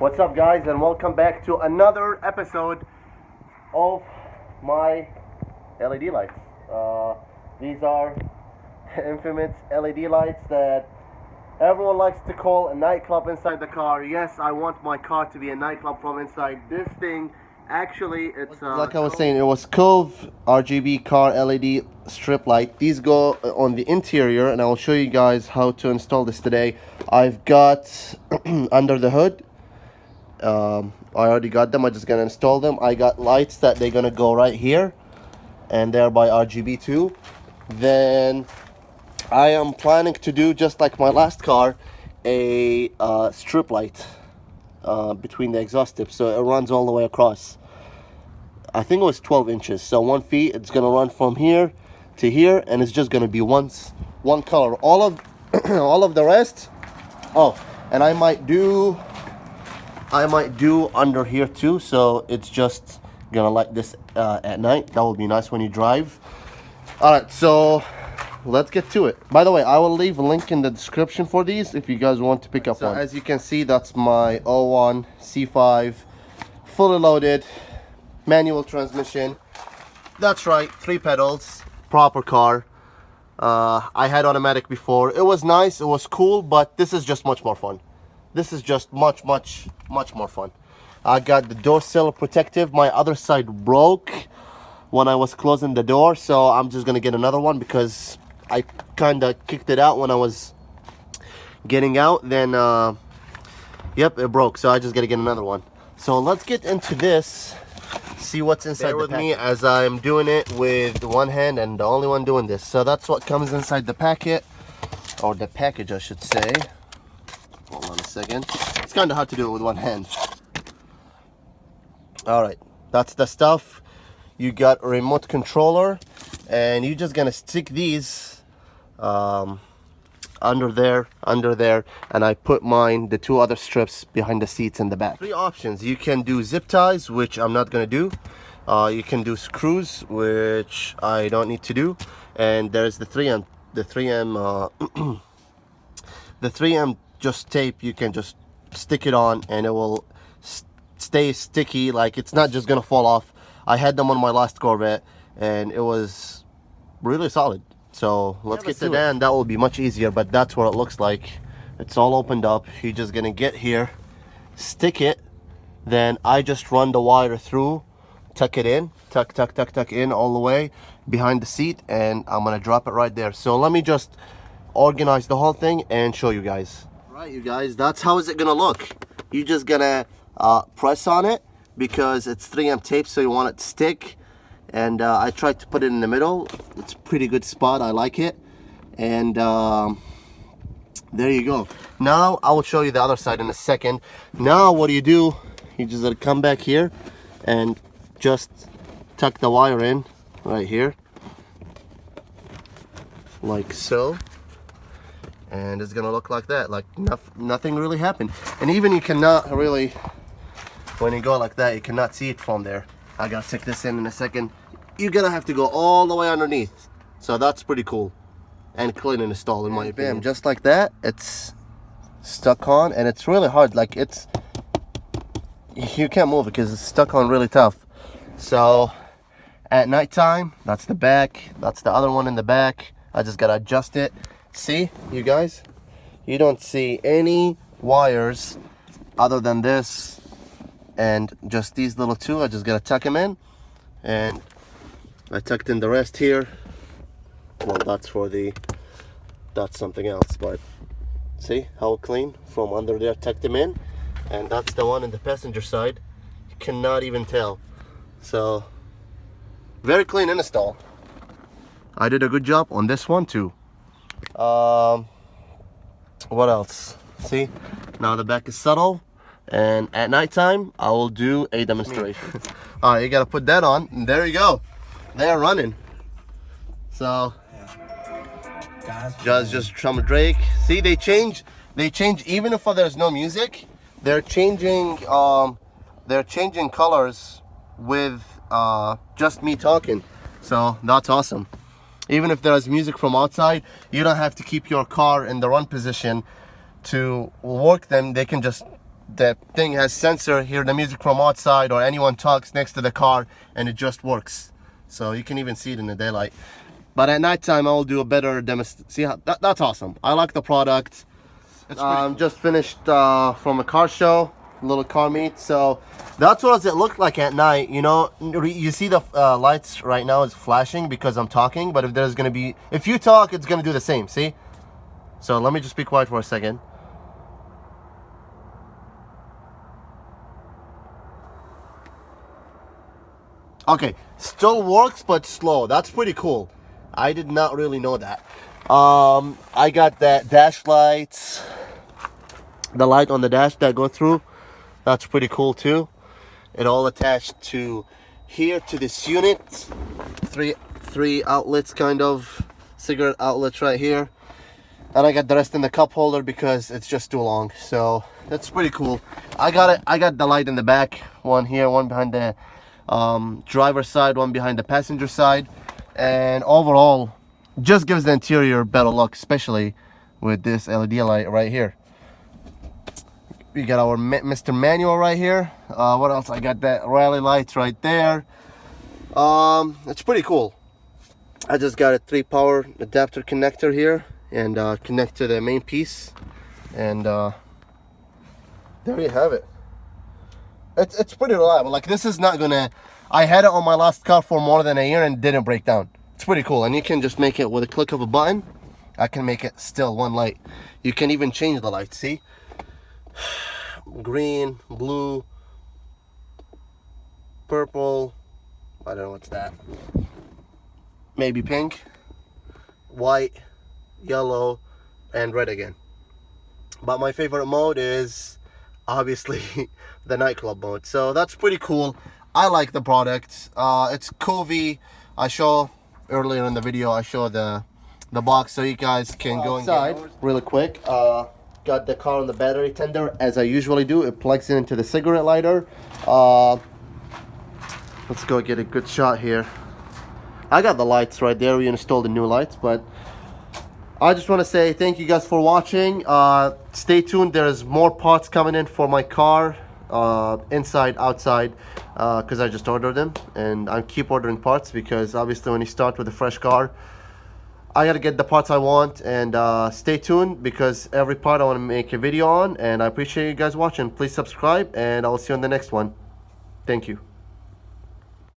What's up, guys, and welcome back to another episode of my LED lights. These are infamous LED lights that everyone likes to call a nightclub inside the car. Yes, I want my car to be a nightclub from inside. This thing, actually, it's like I was saying, it was Cove RGB car LED strip light. These go on the interior, and I will show you guys how to install this today. I've got under the hood. I already got them. I'm just gonna install them. I got lights that they're gonna go right here, and they're by RGB too. Then I am planning to do, just like my last car, a strip light between the exhaust tips, so it runs all the way across. I think it was 12 inches, so 1 feet. It's gonna run from here to here, and it's just gonna be one color. All of all of the rest. Oh, and I might do under here too, so it's just gonna light this at night. That would be nice when you drive. All right, so let's get to it. By the way, I will leave a link in the description for these if you guys want to pick up one. As you can see, that's my 01 C5 fully loaded manual transmission. That's right, 3 pedals, proper car. I had automatic before. It was nice, it was cool, but this is just much more fun. This is just much more fun. I got the door sill protective. My other side broke when I was closing the door, so I'm just gonna get another one because I kind of kicked it out when I was getting out. Then yep, it broke, so I just gotta get another one. So let's get into this, see what's inside. Bear with me as I'm doing it with one hand and the only one doing this. So that's what comes inside the packet, or the package I should say. Hold on a second. It's kind of hard to do it with one hand. All right, that's the stuff. You got a remote controller, and you're just gonna stick these under there, and I put the 2 other strips behind the seats in the back. 3 options. You can do zip ties, which I'm not gonna do. You can do screws, which I don't need to do, and there's the 3M the 3M just tape. You can just stick it on and it will stay sticky, like it's not just gonna fall off. I had them on my last Corvette and it was really solid. So let's get to sedan. That will be much easier, but that's what it looks like. It's all opened up. You're just gonna get here, stick it, then I just run the wire through, tuck it in, tuck in all the way behind the seat, and I'm gonna drop it right there. So let me just organize the whole thing and show you guys. Right, you guys, that's how is it gonna look. You're just gonna press on it because it's 3M tape, so you want it to stick. And I tried to put it in the middle. It's a pretty good spot. I like it. And there you go. Now I will show you the other side in a second. Now what do? You just gotta come back here and just tuck the wire in right here, like so. And it's gonna look like that, like nothing really happened. And even you cannot really, when you go like that, you cannot see it from there. I gotta take this in a second. You're gonna have to go all the way underneath. So that's pretty cool and clean and install in my opinion. Bam, just like that, it's stuck on, and it's really hard. Like you can't move it because it's stuck on really tough. So at nighttime, that's the back, that's the other one in the back. I just gotta adjust it. See, you guys, you don't see any wires other than this and just these little 2. I just gotta tuck them in, and I tucked in the rest here. Well, that's something else, but see how clean from under there, tucked them in. And that's the one in the passenger side. You cannot even tell. So very clean install. I did a good job on this one too. What else? See, now the back is subtle, and at nighttime I will do a demonstration. All right, you gotta put that on, and there you go. They're running. So just some Drake. See, they change even if there's no music. They're changing colors with just me talking. So that's awesome. Even if there's music from outside, you don't have to keep your car in the run position to work them. They can just the thing has sensor, hear the music from outside or anyone talks next to the car, and it just works. So you can even see it in the daylight. But at nighttime, I will do a better demonstration. See how that's awesome. I like the product. Cool. Just finished from a car show, a little car meet. So that's what it looked like at night. You know, you see the lights right now is flashing because I'm talking. But if you talk, it's gonna do the same. See? So let me just be quiet for a second. Okay, still works but slow. That's pretty cool. I did not really know that. I got that dash lights, the light on the dash that go through. That's pretty cool too. It all attached to here to this unit. Three outlets, kind of cigarette outlets right here. And I got the rest in the cup holder because it's just too long. So that's pretty cool. I got the light in the back, one here, one behind the driver's side, one behind the passenger side, and overall just gives the interior better look, especially with this LED light right here. We got our Mr. Manual right here. What else? I got that rally lights right there. It's pretty cool. I just got a 3 power adapter connector here and connect to the main piece, and there you have it. It's pretty reliable. Like, this is not gonna, I had it on my last car for more than a year and didn't break down. It's pretty cool. And you can just make it with a click of a button. I can make it still one light. You can even change the light, see? Green, blue, purple, I don't know what's that, maybe pink, white, yellow, and red again. But my favorite mode is obviously the nightclub mode. So that's pretty cool. I like the product. It's Govee. I show earlier in the video, I show the box so you guys can go inside really quick. Got the car on the battery tender as I usually do. It plugs in into the cigarette lighter. Let's go get a good shot here. I got the lights right there. We installed the new lights, but I just want to say thank you guys for watching. Stay tuned. There's more parts coming in for my car, inside, outside, because I just ordered them, and I keep ordering parts because obviously when you start with a fresh car, I gotta get the parts I want. And stay tuned because every part I want to make a video on. And I appreciate you guys watching. Please subscribe, and I will see you on the next one. Thank you.